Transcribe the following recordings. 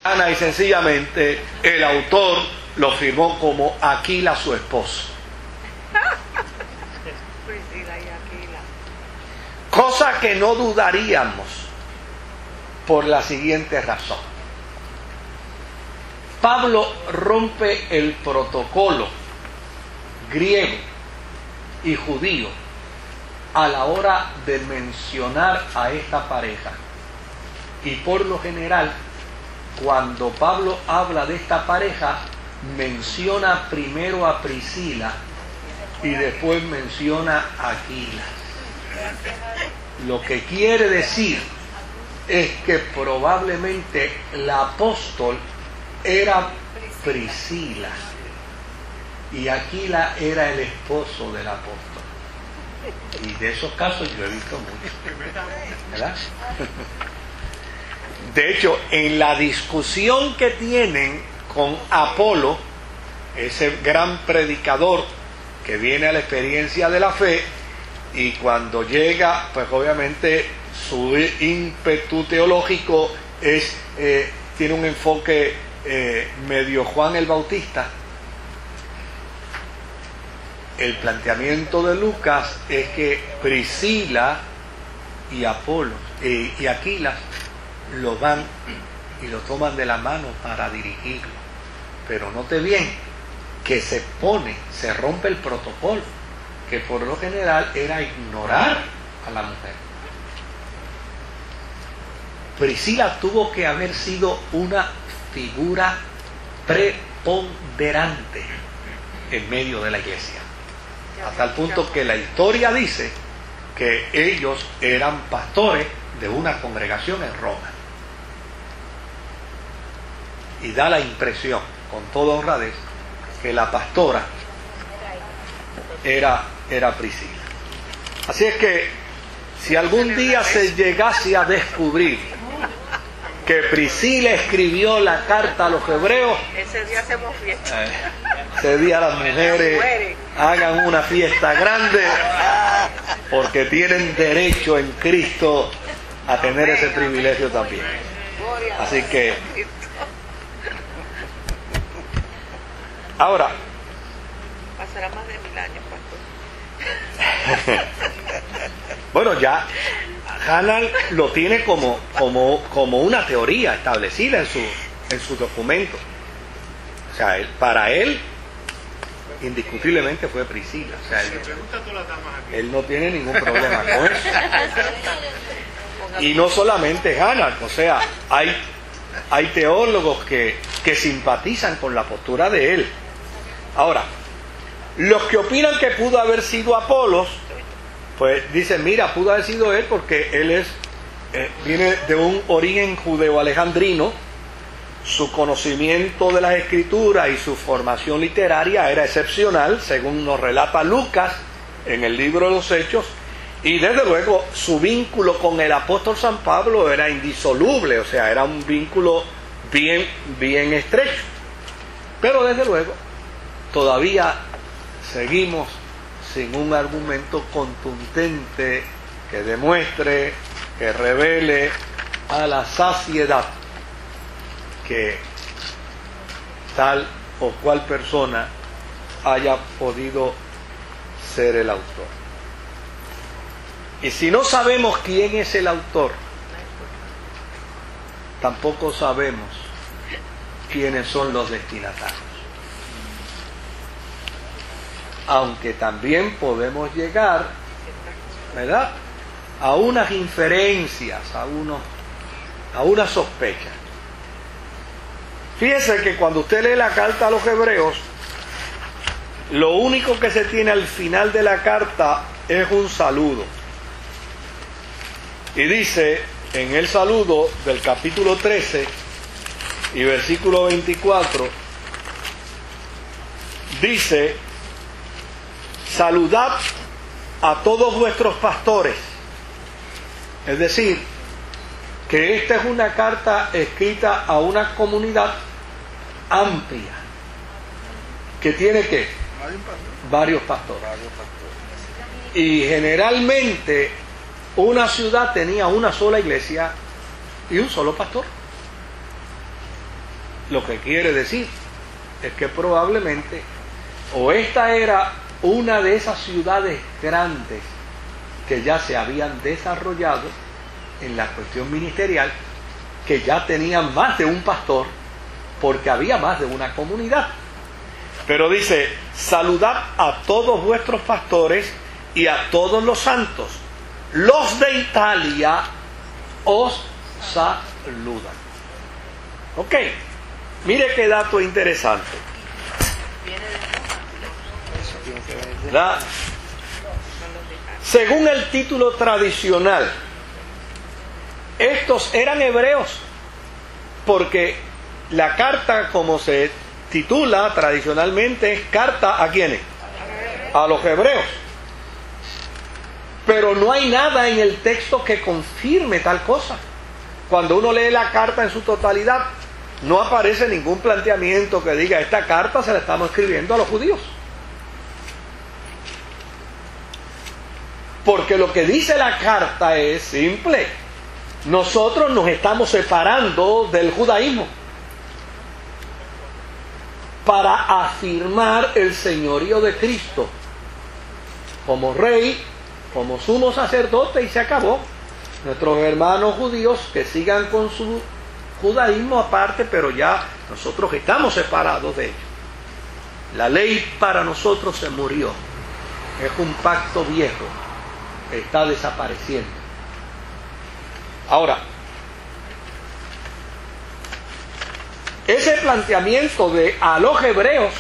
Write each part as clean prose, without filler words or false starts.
Y sencillamente el autor lo firmó como Aquila, su esposo. Priscila y Aquila. Cosa que no dudaríamos por la siguiente razón. Pablo rompe el protocolo griego y judío a la hora de mencionar a esta pareja. Y por lo general, cuando Pablo habla de esta pareja, menciona primero a Priscila y después menciona a Aquila. Lo que quiere decir es que probablemente la apóstol era Priscila y Aquila era el esposo del apóstol. Y de esos casos yo he visto muchos, ¿verdad? De hecho, en la discusión que tienen con Apolo, ese gran predicador que viene a la experiencia de la fe, y cuando llega, pues obviamente su ímpetu teológico tiene un enfoque medio Juan el Bautista. El planteamiento de Lucas es que Priscila y Apolo y Aquila lo van y lo toman de la mano para dirigirlo. Pero note bien que se rompe el protocolo, que por lo general era ignorar a la mujer. Priscila tuvo que haber sido una figura preponderante en medio de la iglesia, a tal punto que la historia dice que ellos eran pastores de una congregación en Roma. Y da la impresión, con toda honradez, que la pastora era Priscila. Así es que si algún día se llegase a descubrir que Priscila escribió la carta a los hebreos, Ese día hacemos fiesta. ese día las mujeres hagan una fiesta grande, porque tienen derecho en Cristo a tener ese privilegio también. Así que ahora, pasará más de 1000 años, pastor. bueno, ya Hannah lo tiene como una teoría establecida en su documento. O sea, para él indiscutiblemente fue Priscila. O sea, él no tiene ningún problema con eso. Y no solamente Hannah, o sea, hay teólogos que simpatizan con la postura de él. Ahora, los que opinan que pudo haber sido Apolos, pues dicen, mira, pudo haber sido él porque él viene de un origen judeo-alejandrino, su conocimiento de las escrituras y su formación literaria era excepcional, según nos relata Lucas en el libro de los Hechos, y desde luego su vínculo con el apóstol San Pablo era indisoluble, o sea, era un vínculo bien estrecho. Pero desde luego, todavía seguimos sin un argumento contundente que demuestre, que revele a la saciedad que tal o cual persona haya podido ser el autor. Y si no sabemos quién es el autor, tampoco sabemos quiénes son los destinatarios. Aunque también podemos llegar, ¿verdad?, a unas inferencias, a unas sospechas. Fíjense que cuando usted lee la carta a los hebreos, lo único que se tiene al final de la carta es un saludo. Y dice en el saludo del capítulo 13 y versículo 24, dice: saludad a todos vuestros pastores. Es decir, que esta es una carta escrita a una comunidad amplia que tiene ¿qué? Varios pastores. Y generalmente una ciudad tenía una sola iglesia y un solo pastor. Lo que quiere decir es que probablemente o esta era una de esas ciudades grandes que ya se habían desarrollado en la cuestión ministerial, que ya tenían más de un pastor, porque había más de una comunidad. Pero dice, saludad a todos vuestros pastores y a todos los santos. Los de Italia os saludan. Ok, mire qué dato interesante. ¿Verdad? Según el título tradicional, estos eran hebreos, porque la carta, como se titula tradicionalmente, es carta ¿a quiénes? A los hebreos. Pero no hay nada en el texto que confirme tal cosa. Cuando uno lee la carta en su totalidad, no aparece ningún planteamiento que diga, esta carta se la estamos escribiendo a los judíos. Porque lo que dice la carta es simple. Nosotros nos estamos separando del judaísmo para afirmar el señorío de Cristo como rey, como sumo sacerdote, y se acabó. Nuestros hermanos judíos que sigan con su judaísmo aparte, pero ya nosotros estamos separados de ellos. La ley para nosotros se murió. Es un pacto viejo que está desapareciendo. Ahora, ese planteamiento de a los hebreos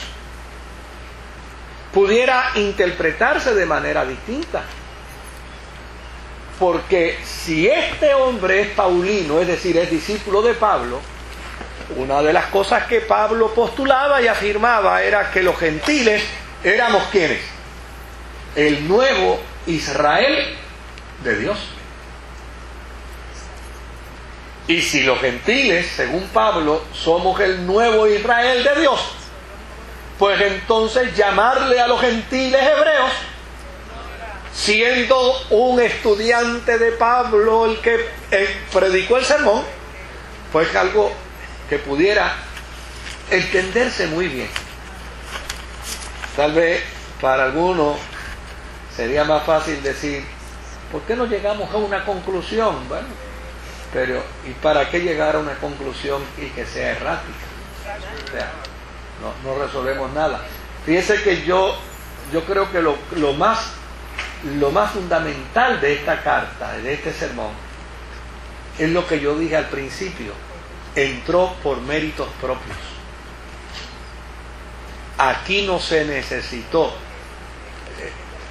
pudiera interpretarse de manera distinta. Porque si este hombre es paulino, es decir, es discípulo de Pablo, una de las cosas que Pablo postulaba y afirmaba era que los gentiles éramos ¿quiénes? El nuevo Israel de Dios. Y si los gentiles, según Pablo, somos el nuevo Israel de Dios, pues entonces llamarle a los gentiles hebreos, siendo un estudiante de Pablo el que predicó el sermón, pues algo que pudiera entenderse muy bien. Tal vez para algunos sería más fácil decir, ¿por qué no llegamos a una conclusión? Bueno, pero ¿y para qué llegar a una conclusión y que sea errática? O sea, no resolvemos nada. Fíjese que yo creo que lo más fundamental de esta carta, de este sermón, es lo que yo dije al principio. Entró por méritos propios. Aquí no se necesitó,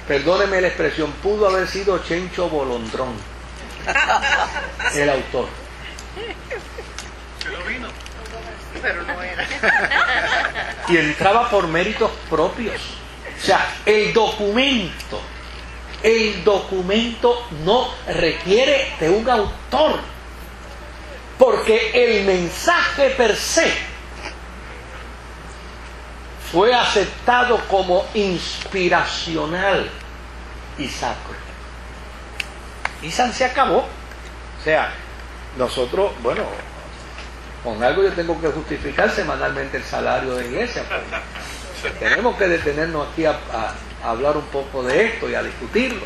perdóneme la expresión, pudo haber sido Chencho Bolondrón el autor. Pero no era. Y entraba por méritos propios. O sea, el documento no requiere de un autor, porque el mensaje per se fue aceptado como inspiracional y sacro. Y se acabó. O sea, nosotros, bueno, con algo yo tengo que justificar semanalmente el salario de iglesia. Pues, tenemos que detenernos aquí a hablar un poco de esto y a discutirlo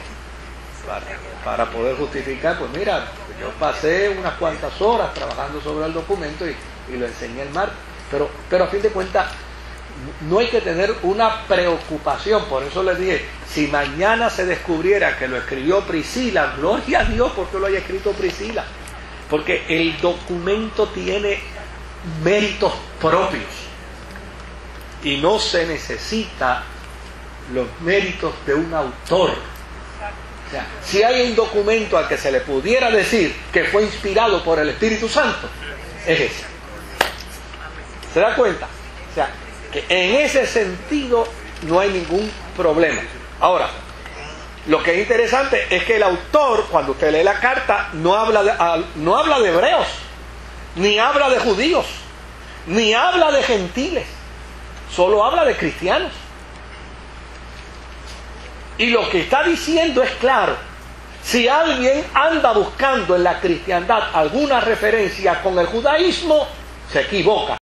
para poder justificar. Pues mira, yo pasé unas cuantas horas trabajando sobre el documento y lo enseñé el martes, pero a fin de cuentas no hay que tener una preocupación. Por eso les dije, si mañana se descubriera que lo escribió Priscila, gloria a Dios porque lo haya escrito Priscila, porque el documento tiene méritos propios y no se necesita los méritos de un autor. O sea, si hay un documento al que se le pudiera decir que fue inspirado por el Espíritu Santo, es ese. ¿Se da cuenta? O sea, que en ese sentido no hay ningún problema. Ahora, lo que es interesante es que el autor, cuando usted lee la carta, no habla de hebreos, ni habla de judíos, ni habla de gentiles, solo habla de cristianos. Y lo que está diciendo es claro. Si alguien anda buscando en la cristiandad alguna referencia con el judaísmo, se equivoca.